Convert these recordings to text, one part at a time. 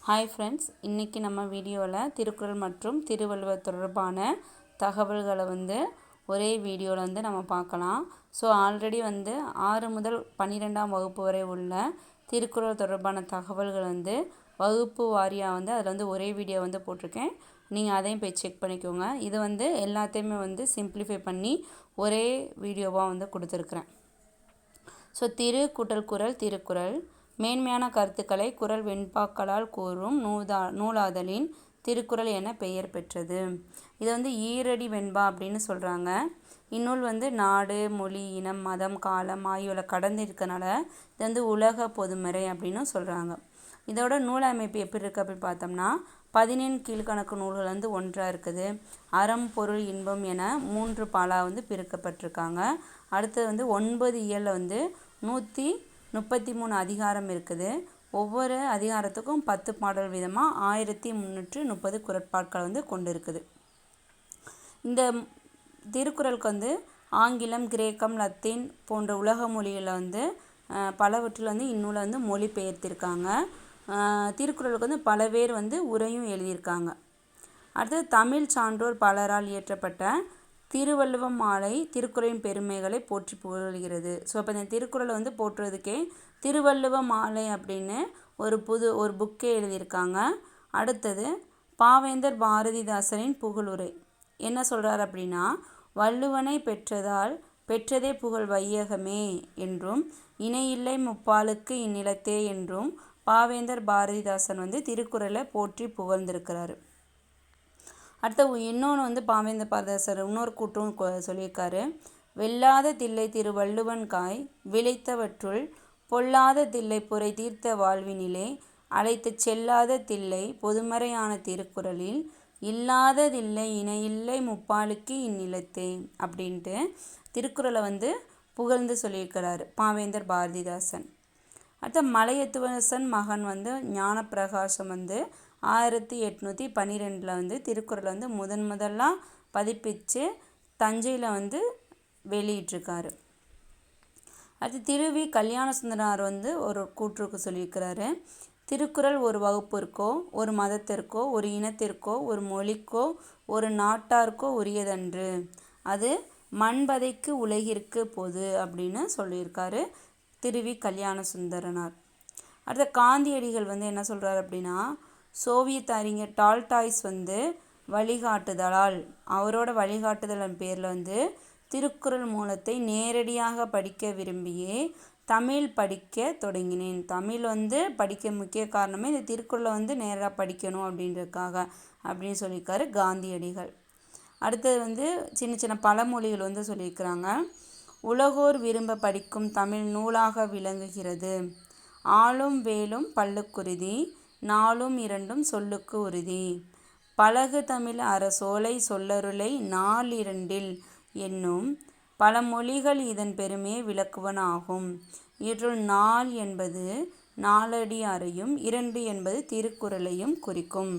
Hi friends, இன்றைக்கி நம்ம வீடியோவில் திருக்குறள் மற்றும் திருவள்ளுவர் தொடர்பான தகவல்களை ஒரே வீடியோவில் நம்ம பார்க்கலாம். ஸோ ஆல்ரெடி 6 முதல் 12ஆம் வகுப்பு வரை உள்ள திருக்குறள் தொடர்பான தகவல்கள் வகுப்பு வாரியாக அதில் ஒரே வீடியோ போட்டிருக்கேன். நீங்கள் அதையும் போய் செக் பண்ணிக்கோங்க. இது எல்லாத்தையுமே சிம்பிளிஃபை பண்ணி ஒரே வீடியோவாக கொடுத்துருக்குறேன். ஸோ திரு கூட்டல் குறள் திருக்குறள் மேன்மையான கருத்துக்களை குறள் வெண்பாக்களால் கூறும் நூலாதலின் திருக்குறள் என பெயர் பெற்றது. இதை ஈரடி வெண்பா அப்படின்னு சொல்கிறாங்க. இந்நூல் நாடு, மொழி, இனம், மதம், காலம் ஆகியோரை கடந்து இருக்கனால இது உலக பொதுமறை அப்படின்னு சொல்கிறாங்க. இதோட நூல் அமைப்பு எப்படி இருக்குது அப்படின்னு பார்த்தோம்னா 14 கீழ்கணக்கு நூல்கள் ஒன்றாக இருக்குது. அறம், பொருள், இன்பம் என 3 பாலாக பிரிக்கப்பட்டிருக்காங்க. அடுத்தது 9 இயலில் 133 அதிகாரம் இருக்குது. ஒவ்வொரு அதிகாரத்துக்கும் 10 பாடல் வீதமாக 1330 குறட்பாக்கள் கொண்டு இருக்குது. இந்த திருக்குறளுக்கு ஆங்கிலம், கிரேக்கம், லத்தீன் போன்ற உலக மொழிகளில் பலவற்றில் இந்நூலை மொழிபெயர்த்திருக்காங்க. திருக்குறளுக்கு பல பேர் உரையும் எழுதியிருக்காங்க. அடுத்தது தமிழ் சான்றோர் பலரால் இயற்றப்பட்ட திருவள்ளுவ மாலை திருக்குறளின் பெருமைகளை போற்றி புகழ்கிறது. ஸோ அப்போ இந்த திருக்குறளை போற்றுறதுக்கே திருவள்ளுவ மாலை அப்படின்னு ஒரு புக்கே எழுதியிருக்காங்க. அடுத்தது பாவேந்தர் பாரதிதாசனின் புகழுரை என்ன சொல்கிறார் அப்படின்னா, வள்ளுவனை பெற்றதால் பெற்றதே புகழ் வையகமே என்றும் இணையில்லை முப்பாலுக்கு இந்நிலத்தே என்றும் பாவேந்தர் பாரதிதாசன் திருக்குறளை போற்றி புகழ்ந்திருக்கிறாரு. அடுத்த இன்னொன்று பாவேந்தர் பாரதிதாசர் இன்னொரு கூட்டும் சொல்லியிருக்காரு. வெல்லாத தில்லை திரு வள்ளுவன் காய் விளைத்தவற்றுள் பொல்லாத தில்லை புரை தீர்த்த வாழ்வினிலே அழைத்து செல்லாத தில்லை பொதுமறையான திருக்குறளில் இல்லாததில்லை இணையில்லை முப்பாலுக்கு இந்நிலத்தே அப்படின்ட்டு திருக்குறளை புகழ்ந்து சொல்லியிருக்கிறாரு பாவேந்தர் பாரதிதாசன். அடுத்த மலையத்துவசன் மகன் ஞானப்பிரகாசம் 1812 திருக்குறளை முதலாக பதிப்பித்து தஞ்சையில் வெளியிட்டிருக்காரு. அடுத்து திருவி கல்யாண சுந்தரனார் ஒரு கூற்றுக்கு சொல்லியிருக்கிறாரு. திருக்குறள் ஒரு வகுப்பிற்கோ, ஒரு மதத்திற்கோ, ஒரு இனத்திற்கோ, ஒரு மொழிக்கோ, ஒரு நாட்டார்க்கோ உரியதன்று, அது மண்பதைக்கு உலகிற்கு பொது அப்படின்னு சொல்லியிருக்காரு திருவி கல்யாண சுந்தரனார். அடுத்த காந்தியடிகள் என்ன சொல்கிறார் அப்படின்னா, சோவியத் அறிஞர் டால்டாய்ஸ் வழிகாட்டுதலால் அவரோட வழிகாட்டுதலின் பேரில் திருக்குறள் மூலத்தை நேரடியாக படிக்க விரும்பியே தமிழ் படிக்க தொடங்கினேன். தமிழ் படிக்க முக்கிய காரணமே இந்த திருக்குறளை நேராக படிக்கணும் அப்படின்றதுக்காக அப்படின்னு சொல்லியிருக்காரு காந்தியடிகள். அடுத்தது சின்ன சின்ன பழமொழிகள் சொல்லியிருக்கிறாங்க. உலகோர் விரும்ப படிக்கும் தமிழ் நூலாக விளங்குகிறது. ஆளும் வேலும் பல்லுக்குருதி நாளும் இரண்டும் சொல்லுக்கு உறுதி. பழகு தமிழ் அரசோலை சொல்லருளை நாளிரண்டில் என்னும் பல மொழிகள் இதன் பெருமையை விளக்குவன ஆகும். இவற்றுள் நாள் என்பது நாலடியாரையும் 2 என்பது திருக்குறளையும் குறிக்கும்.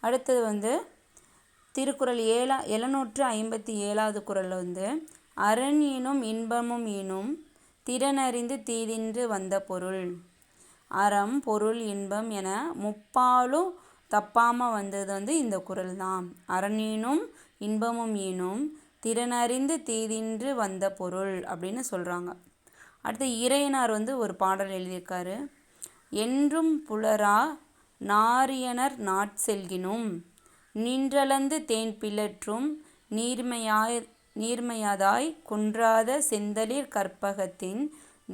அடுத்தது திருக்குறள் 757வது குறளில் அரண் ஈனும் இன்பமும் ஈனும் திறனறிந்து தீதின்று வந்த பொருள். அறம், பொருள், இன்பம் என முப்பாலும் தப்பாமல் வந்தது இந்த குறள் தான். அரணினும் இன்பமும் ஈனும் திறனறிந்து தீதின்று வந்த பொருள் அப்படின்னு சொல்கிறாங்க. அடுத்து இறையனார் ஒரு பாடல் எழுதியிருக்காரு. என்றும் புலரா நாரியனர் நாட்செல்கினும் நின்றளந்து தேன் பிளற்றும் நீர்மையாதாய் குன்றாத செந்தளிர் கற்பகத்தின்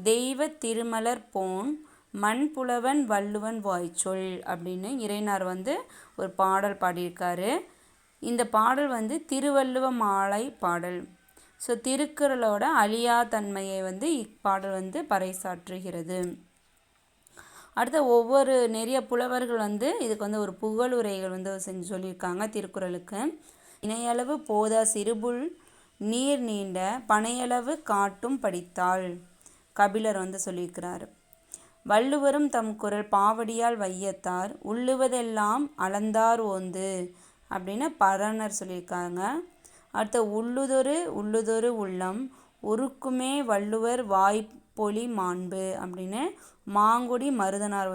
தெய்வ திருமலர் போன் மண்புலவன் வள்ளுவன் வாய்ச்சொல் அப்படின்னு இறையனார் ஒரு பாடல் பாடியிருக்காரு. இந்த பாடல் திருவள்ளுவ மாலை பாடல். ஸோ திருக்குறளோட அழியா தன்மையை இப்பாடல் பறைசாற்றுகிறது. அடுத்த ஒவ்வொரு நிறைய புலவர்கள் இதுக்கு ஒரு புகழுரைகள் செஞ்சு சொல்லியிருக்காங்க திருக்குறளுக்கு. இணையளவு போதா சிறுபுல் நீர் நீண்ட பனையளவு காட்டும் படித்தாள் கபிலர் சொல்லியிருக்கிறார். வள்ளுவரும் தம் குறள் பாவடியால் வையத்தார் உள்ளுவதெல்லாம் அளந்தார் ஓந்து அப்படின்னு பரணர் சொல்லியிருக்காங்க. அடுத்த உள்ளுதொரு உள்ளம் உருக்குமே வள்ளுவர் வாய்ப்பொலி மாண்பு அப்படின்னு மாங்குடி மருதனார்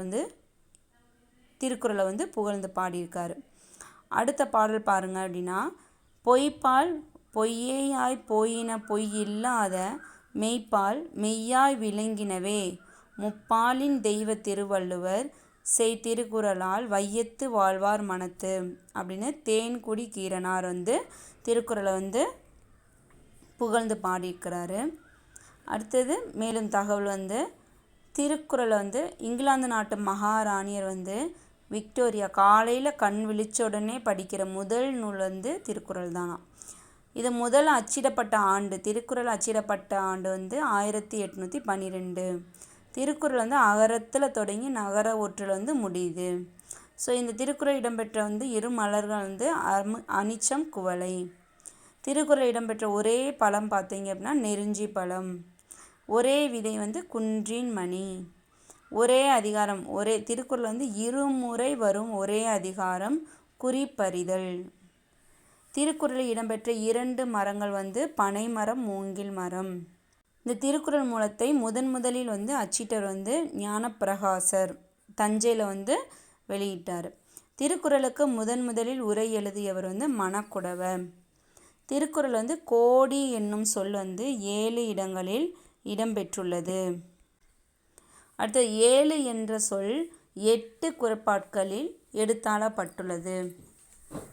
திருக்குறளை வந்து புகழ்ந்து பாடியிருக்காரு. அடுத்த பாடல் பாருங்க அப்படின்னா, பொய்ப்பால் பொய்யேயாய் போயின பொய் இல்லாத மெய்ப்பால் மெய்யாய் விளங்கினவே முப்பாலின் தெய்வ திருவள்ளுவர் செய் திருக்குறளால் வையத்து வாழ்வார் மனத்து அப்படின்னு தேன்குடி கீரனார் வந்து திருக்குறளை வந்து புகழ்ந்து பாடியிருக்கிறாரு. அடுத்தது மேலும் தகவல் வந்து, திருக்குறளை வந்து இங்கிலாந்து நாட்டு மகாராணியர் வந்து விக்டோரியா காலையில் கண் விழிச்ச உடனே படிக்கிற முதல் நூல் வந்து திருக்குறள் தானா. இது முதல் அச்சிடப்பட்ட ஆண்டு, திருக்குறள் அச்சிடப்பட்ட ஆண்டு வந்து 1812. திருக்குறள் வந்து அகரத்தில் தொடங்கி நகர ஒற்றில் வந்து முடியுது. ஸோ இந்த திருக்குறள் இடம்பெற்ற வந்து இரு மலர்கள் வந்து அனிச்சம் குவளை. திருக்குறள் இடம்பெற்ற ஒரே பழம் பார்த்தீங்க அப்படின்னா நெருஞ்சி பழம். ஒரே விதை வந்து குன்றின் மணி. ஒரே அதிகாரம், ஒரே திருக்குறள் வந்து இருமுறை வரும் ஒரே அதிகாரம் குறிப்பறிதல். திருக்குறளில் இடம்பெற்ற 2 மரங்கள் வந்து பனைமரம் மூங்கில் மரம். இந்த திருக்குறள் மூலத்தை முதலில் வந்து அச்சிட்டர் வந்து ஞானப்பிரகாசர் தஞ்சையில் வந்து வெளியிட்டார். திருக்குறளுக்கு முதலில் உரை எழுதியவர் வந்து மணக்குடவர். திருக்குறள் வந்து கோடி என்னும் சொல் வந்து 7 இடங்களில் இடம்பெற்றுள்ளது. அடுத்து 7 என்ற சொல் 8 குறட்பாக்களில் எடுத்தாளப்பட்டுள்ளது.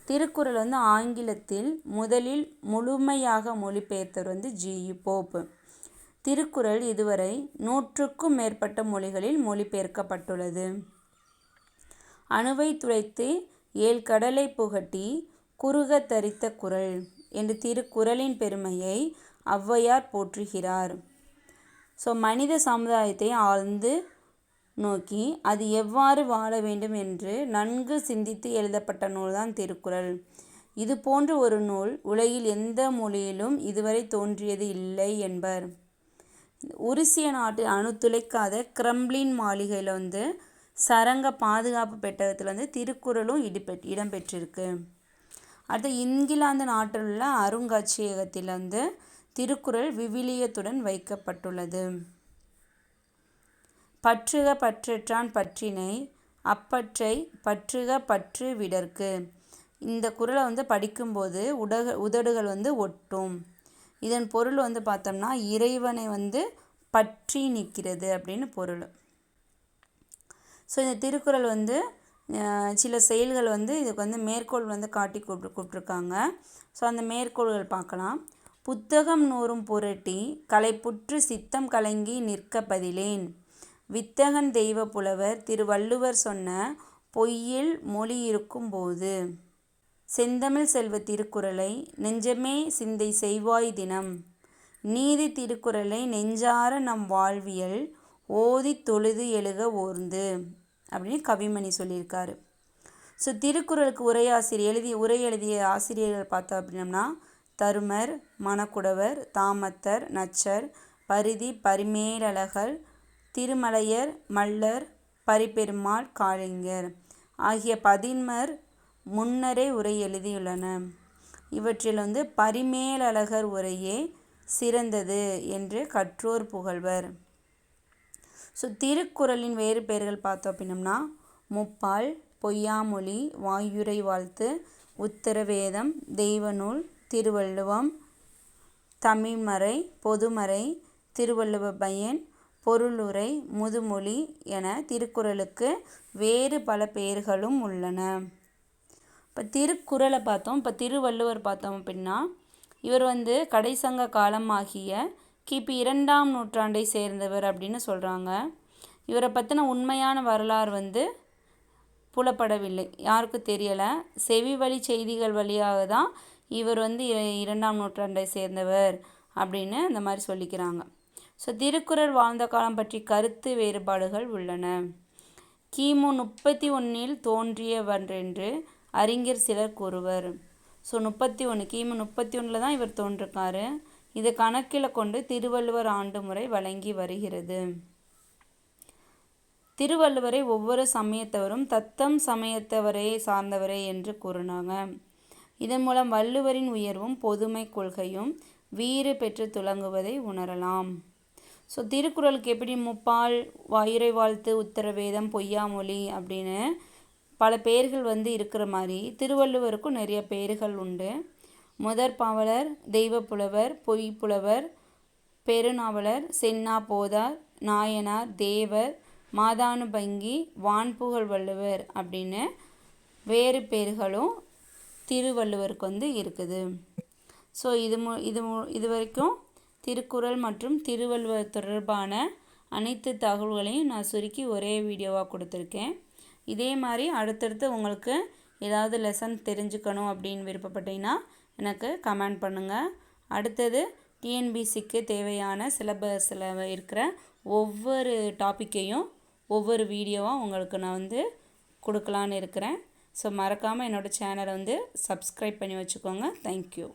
திருக்குறள் வந்து ஆங்கிலத்தில் முதலில் முழுமையாக மொழிபெயர்த்தவர் வந்து G.U. போப். திருக்குறள் இதுவரை 100க்கும் மேற்பட்ட மொழிகளில் மொழிபெயர்க்கப்பட்டுள்ளது. அணுவை துளைத்து 7 கடலை புகட்டி குறுக தரித்த குறள் என்று திருக்குறளின் பெருமையை ஔவையார் போற்றுகிறார். ஸோ மனித சமுதாயத்தை ஆழ்ந்து நோக்கி அது எவ்வாறு வாழ வேண்டும் என்று நன்கு சிந்தித்து எழுதப்பட்ட நூல்தான் திருக்குறள். இது போன்ற ஒரு நூல் உலகில் எந்த மொழியிலும் இதுவரை தோன்றியது இல்லை என்பர். உருசிய நாட்டில் அணு துளைக்காத கிரெம்ளின் மாளிகையில் வந்து சரங்க பாதுகாப்பு பெட்டகத்தில் வந்து திருக்குறளும் இடம்பெற்றிருக்கு. அடுத்து இங்கிலாந்து நாட்டில் உள்ள அருங்காட்சியகத்தில் வந்து திருக்குறள் விவிலியத்துடன் வைக்கப்பட்டுள்ளது. பற்றுக பற்றற்றான் பற்றினை அப்பற்றை பற்றுக பற்று விடற்கு. இந்த குறளை வந்து படிக்கும்போது உதடுகள் வந்து ஒட்டும். இதன் பொருள் வந்து பார்த்தோம்னா இறைவனை வந்து பற்றி நிற்கிறது அப்படின்னு பொருள். ஸோ இந்த திருக்குறள் வந்து சில செயல்கள் வந்து இதுக்கு வந்து மேற்கோள் வந்து காட்டி கூப்பிட்ருக்காங்க. ஸோ அந்த மேற்கோள்கள் பார்க்கலாம். புத்தகம் நூறும் புரட்டி களைப்புற்று சித்தம் கலங்கி நிற்க பதிலேன். வித்தகன் தெய்வ புலவர் திருவள்ளுவர் சொன்ன பொய்யில் மொழி இருக்கும் போது. செந்தமிழ் செல்வ திருக்குறளை நெஞ்சமே சிந்தை செய்வாய் தினம். நீதி திருக்குறளை நெஞ்சார நம் வாழ்வியல் ஓதி தொழுது எழுக ஓர்ந்து அப்படின்னு கவிமணி சொல்லியிருக்காரு. ஸோ திருக்குறளுக்கு உரை எழுதிய ஆசிரியர்கள் பார்த்தோம் அப்படின்னம்னா தருமர், மணக்குடவர், தாமத்தர், நச்சர், பரிதி, பரிமேலழகர், திருமலையர், மல்லர், பரிபெருமாள், காளிங்கர் ஆகிய 11 முன்னரே உரை எழுதியுள்ளனர். இவற்றில் வந்து பரிமேலழகர் உரையே சிறந்தது என்று கற்றோர் புகழ்வர். ஸோ திருக்குறளின் வேறு பெயர்கள் பார்த்தோம் அப்படின்னம்னா முப்பால், பொய்யாமொழி, வாயுரை வாழ்த்து, உத்தரவேதம், தெய்வநூல், திருவள்ளுவம், தமிழ்மறை, பொதுமறை, திருவள்ளுவ பயன், பொருளுரை, முதுமொழி என திருக்குறளுக்கு வேறு பல பெயர்களும் உள்ளன. இப்போ திருக்குறளை பார்த்தோம். இப்போ திருவள்ளுவர் பார்த்தோம் அப்படின்னா இவர் வந்து கடைசங்க காலமாகிய கிபி 2ஆம் நூற்றாண்டை சேர்ந்தவர் அப்படின்னு சொல்கிறாங்க. இவரை பற்றின உண்மையான வரலாறு வந்து புலப்படவில்லை, யாருக்கும் தெரியலை. செவி வழி செய்திகள் வழியாக தான் இவர் வந்து 2ஆம் நூற்றாண்டை சேர்ந்தவர் அப்படின்னு இந்த மாதிரி சொல்லிக்கிறாங்க. ஸோ திருக்குறள் வாழ்ந்த காலம் பற்றி கருத்து வேறுபாடுகள் உள்ளன. கிமு 31 தோன்றியவரென்று அறிஞர் சிலர் கூறுவர். ஸோ கிமு 31 தான் இவர் தோன்றிருக்காரு. இது கணக்கில் கொண்டு திருவள்ளுவர் ஆண்டு முறை வழங்கி வருகிறது. திருவள்ளுவரை ஒவ்வொரு சமயத்தவரும் தத்தம் சமயத்தவரே சார்ந்தவரே என்று கூறினாங்க. இதன் மூலம் வள்ளுவரின் உயர்வும் பொதுமை கொள்கையும் வீறு பெற்று துலங்குவதை உணரலாம். ஸோ திருக்குறளுக்கு எப்படி முப்பால், வாயுரை வாழ்த்து, உத்தரவேதம், பொய்யாமொழி அப்படின்னு பல பெயர்கள் வந்து இருக்கிற மாதிரி திருவள்ளுவருக்கும் நிறைய பெயர்கள் உண்டு. முதற் பாவலர், தெய்வப்புலவர், பொய்ப்புலவர், பெருநாவலர், சென்னா போதார், நாயனார், தேவர், மாதானுபங்கி, வான்புகழ் வள்ளுவர் அப்படின்னு வேறு பெயர்களும் திருவள்ளுவருக்கு வந்து இருக்குது. ஸோ இது வரைக்கும் திருக்குறள் மற்றும் திருவள்ளுவர் தொடர்பான அனைத்து தகவல்களையும் நான் சுருக்கி ஒரே வீடியோவாக கொடுத்துருக்கேன். இதே மாதிரி அடுத்தடுத்து உங்களுக்கு ஏதாவது லெசன் தெரிஞ்சுக்கணும் அப்படின்னு விருப்பப்பட்டீங்கன்னா எனக்கு கமெண்ட் பண்ணுங்கள். அடுத்தது டிஎன்பிசிக்கு தேவையான சிலபஸில் இருக்கிற ஒவ்வொரு டாப்பிக்கையும் ஒவ்வொரு வீடியோவாக உங்களுக்கு நான் வந்து கொடுக்கலான்னு இருக்கிறேன். ஸோ மறக்காமல் என்னோடய சேனலை வந்து சப்ஸ்கிரைப் பண்ணி வச்சுக்கோங்க. தேங்க்யூ.